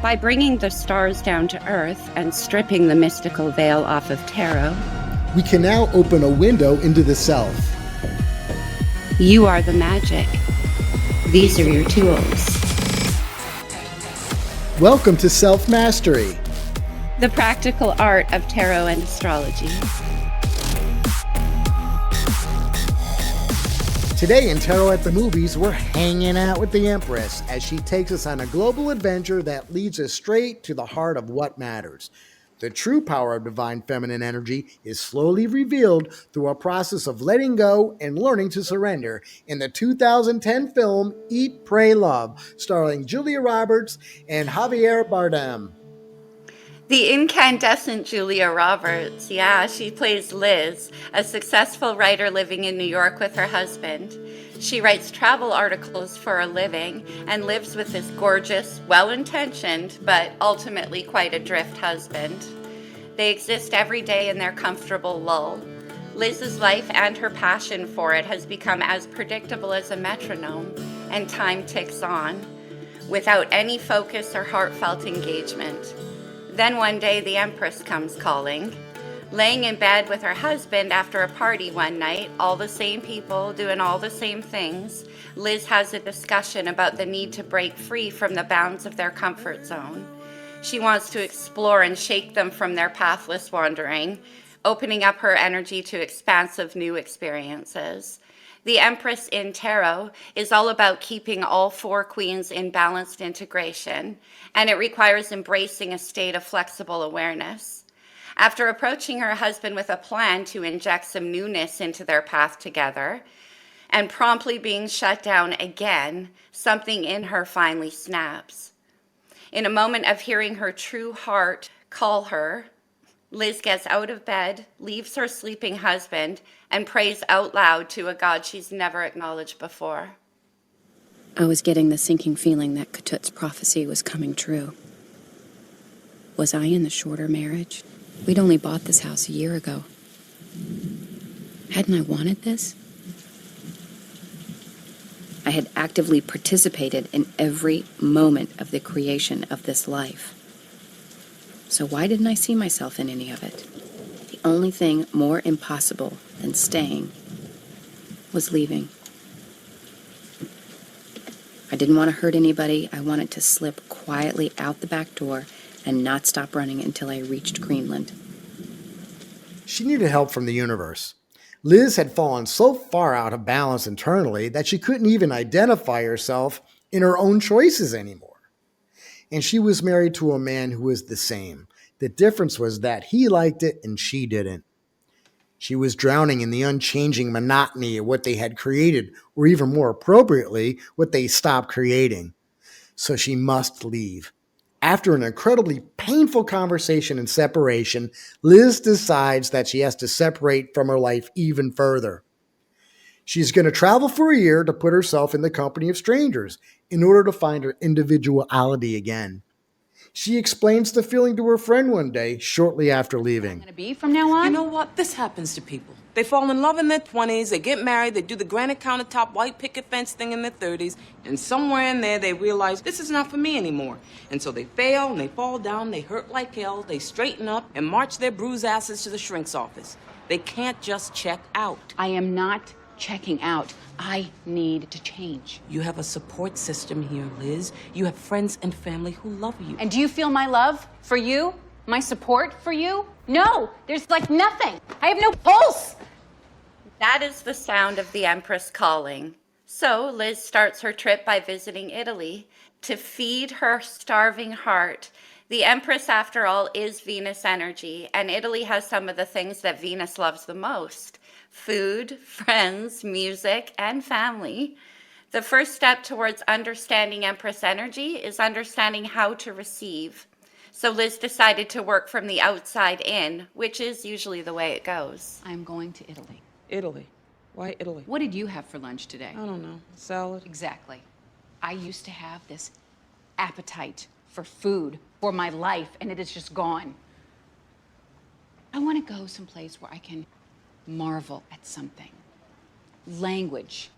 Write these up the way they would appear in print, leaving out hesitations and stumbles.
By bringing the stars down to Earth and stripping the mystical veil off of tarot, we can now open a window into the self. You are the magic. These are your tools. Welcome to Self-Mastery, the practical art of tarot and astrology. Today in Tarot at the Movies, we're hanging out with the Empress as she takes us on a global adventure that leads us straight to the heart of what matters. The true power of divine feminine energy is slowly revealed through a process of letting go and learning to surrender in the 2010 film Eat, Pray, Love, starring Julia Roberts and Javier Bardem. The incandescent Julia Roberts, she plays Liz, a successful writer living in New York with her husband. She writes travel articles for a living and lives with this gorgeous, well-intentioned, but ultimately quite adrift husband. They exist every day in their comfortable lull. Liz's life and her passion for it has become as predictable as a metronome, and time ticks on, without any focus or heartfelt engagement. Then one day the Empress comes calling. Laying in bed with her husband after a party one night, all the same people doing all the same things, Liz has a discussion about the need to break free from the bounds of their comfort zone. She wants to explore and shake them from their pathless wandering, opening up her energy to expansive new experiences. The Empress in Tarot is all about keeping all four queens in balanced integration, and it requires embracing a state of flexible awareness. After approaching her husband with a plan to inject some newness into their path together, and promptly being shut down again, something in her finally snaps. In a moment of hearing her true heart call her, Liz gets out of bed, leaves her sleeping husband, and prays out loud to a God she's never acknowledged before. I was getting the sinking feeling that Katut's prophecy was coming true. Was I in the shorter marriage? We'd only bought this house a year ago. Hadn't I wanted this? I had actively participated in every moment of the creation of this life. So why didn't I see myself in any of it? The only thing more impossible than staying was leaving. I didn't want to hurt anybody. I wanted to slip quietly out the back door and not stop running until I reached Greenland. She needed help from the universe. Liz had fallen so far out of balance internally that she couldn't even identify herself in her own choices anymore. And she was married to a man who was the same. The difference was that he liked it and she didn't. She was drowning in the unchanging monotony of what they had created, or even more appropriately, what they stopped creating. So she must leave. After an incredibly painful conversation and separation, Liz decides that she has to separate from her life even further. She's going to travel for a year to put herself in the company of strangers in order to find her individuality again. She explains the feeling to her friend one day, shortly after leaving. I'm going to be from now on? You know what? This happens to people. They fall in love in their 20s, they get married, they do the granite countertop white picket fence thing in their 30s, and somewhere in there they realize this is not for me anymore. And so they fail and they fall down, they hurt like hell, they straighten up and march their bruised asses to the shrink's office. They can't just check out. I am not checking out. I need to change. You have a support system here, Liz. You have friends and family who love you. And do you feel my love for you? My support for you? No, there's like nothing. I have no pulse. That is the sound of the Empress calling. So Liz starts her trip by visiting Italy to feed her starving heart. The Empress, after all, is Venus energy, and Italy has some of the things that Venus loves the most: food, friends, music, and family. The first step towards understanding Empress energy is understanding how to receive. So Liz decided to work from the outside in, which is usually the way it goes. I'm going to Italy. Italy? Why Italy? What did you have for lunch today? I don't know. Salad? Exactly. I used to have this appetite for food, for my life, and it is just gone. I want to go someplace where I can marvel at something. Language,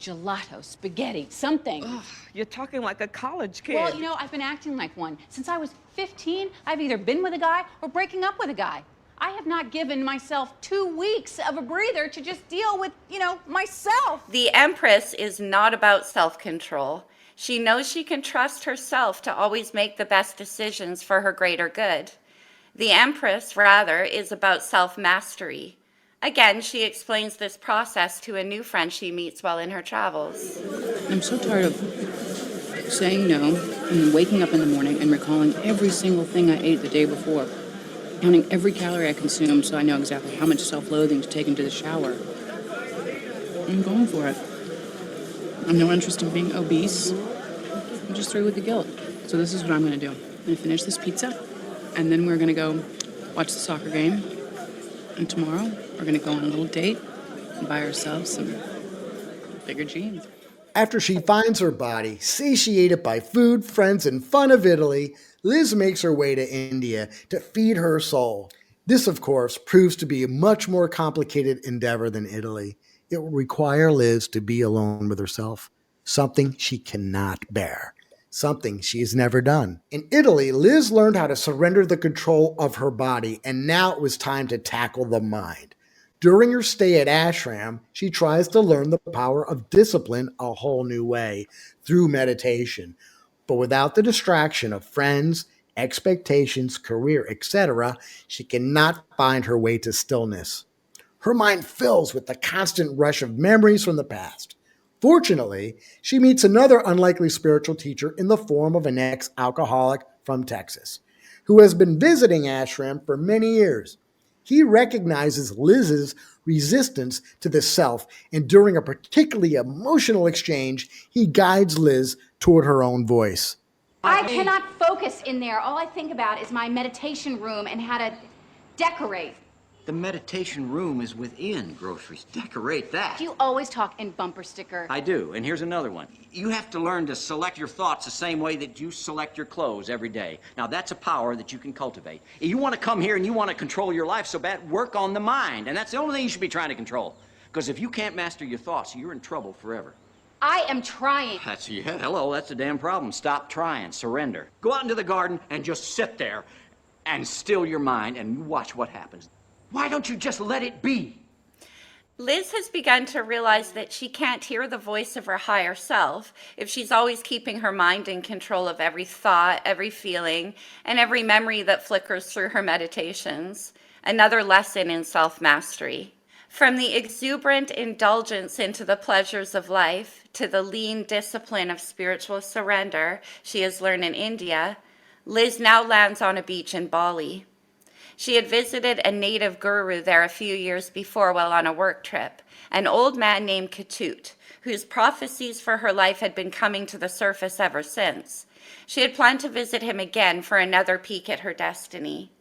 gelato, spaghetti, something. Ugh, you're talking like a college kid. Well, you know, I've been acting like one. Since I was 15, I've either been with a guy or breaking up with a guy. I have not given myself 2 weeks of a breather to just deal with, myself. The Empress is not about self-control. She knows she can trust herself to always make the best decisions for her greater good. The Empress, rather, is about self-mastery. Again, she explains this process to a new friend she meets while in her travels. I'm so tired of saying no and waking up in the morning and recalling every single thing I ate the day before, counting every calorie I consumed so I know exactly how much self-loathing to take into the shower. I'm going for it. I have no interest in being obese. I'm just through with the guilt. So this is what I'm going to do. I'm going to finish this pizza, and then we're going to go watch the soccer game. And tomorrow, we're going to go on a little date and buy ourselves some bigger jeans. After she finds her body, satiated by food, friends, and fun of Italy, Liz makes her way to India to feed her soul. This, of course, proves to be a much more complicated endeavor than Italy. It will require Liz to be alone with herself, something she cannot bear, something she has never done. In Italy, Liz learned how to surrender the control of her body, and now it was time to tackle the mind. During her stay at ashram, she tries to learn the power of discipline a whole new way through meditation, but without the distraction of friends, expectations, career, etc., she cannot find her way to stillness. Her mind fills with the constant rush of memories from the past. Fortunately, she meets another unlikely spiritual teacher in the form of an ex-alcoholic from Texas, who has been visiting ashram for many years. He recognizes Liz's resistance to the self, and during a particularly emotional exchange, he guides Liz toward her own voice. I cannot focus in there. All I think about is my meditation room and how to decorate. The meditation room is within groceries. Decorate that. Do you always talk in bumper sticker? I do, and here's another one. You have to learn to select your thoughts the same way that you select your clothes every day. Now, that's a power that you can cultivate. If you want to come here and you want to control your life so bad, work on the mind. And that's the only thing you should be trying to control. Because if you can't master your thoughts, you're in trouble forever. I am trying. Hello, that's the damn problem. Stop trying, surrender. Go out into the garden and just sit there and still your mind and watch what happens. Why don't you just let it be? Liz has begun to realize that she can't hear the voice of her higher self if she's always keeping her mind in control of every thought, every feeling, and every memory that flickers through her meditations. Another lesson in self-mastery. From the exuberant indulgence into the pleasures of life to the lean discipline of spiritual surrender she has learned in India, Liz now lands on a beach in Bali. She had visited a native guru there a few years before while on a work trip, an old man named Ketut, whose prophecies for her life had been coming to the surface ever since. She had planned to visit him again for another peek at her destiny.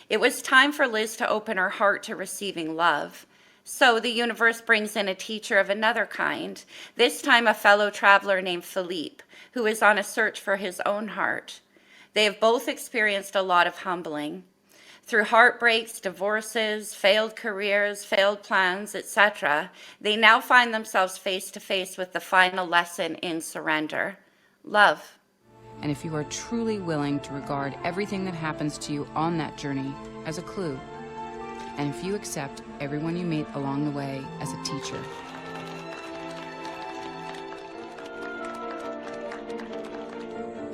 It was time for Liz to open her heart to receiving love. So the universe brings in a teacher of another kind, this time a fellow traveler named Philippe, who is on a search for his own heart. They have both experienced a lot of humbling. Through heartbreaks, divorces, failed careers, failed plans, etc., they now find themselves face to face with the final lesson in surrender: love. And if you are truly willing to regard everything that happens to you on that journey as a clue, and if you accept everyone you meet along the way as a teacher,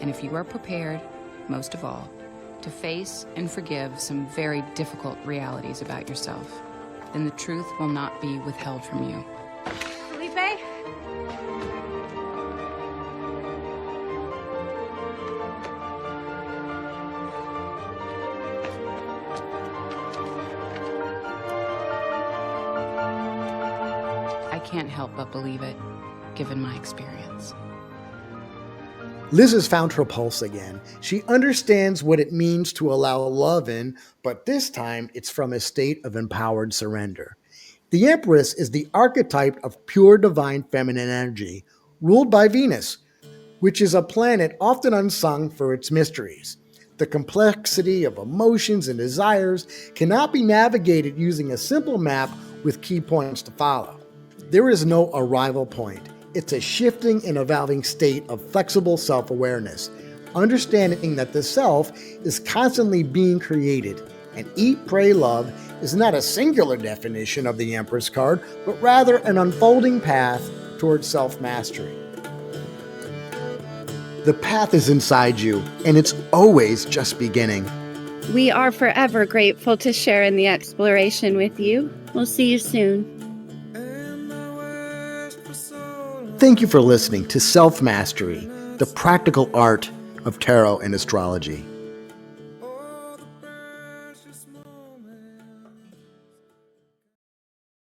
and if you are prepared, most of all, to face and forgive some very difficult realities about yourself, then the truth will not be withheld from you. Felipe? I can't help but believe it, given my experience. Liz has found her pulse again. She understands what it means to allow love in, but this time it's from a state of empowered surrender. The Empress is the archetype of pure divine feminine energy, ruled by Venus, which is a planet often unsung for its mysteries. The complexity of emotions and desires cannot be navigated using a simple map with key points to follow. There is no arrival point. It's a shifting and evolving state of flexible self-awareness, understanding that the self is constantly being created, and Eat, Pray, Love is not a singular definition of the Empress card, but rather an unfolding path towards self-mastery. The path is inside you, and it's always just beginning. We are forever grateful to share in the exploration with you. We'll see you soon. Thank you for listening to Self-Mastery, the practical art of tarot and astrology.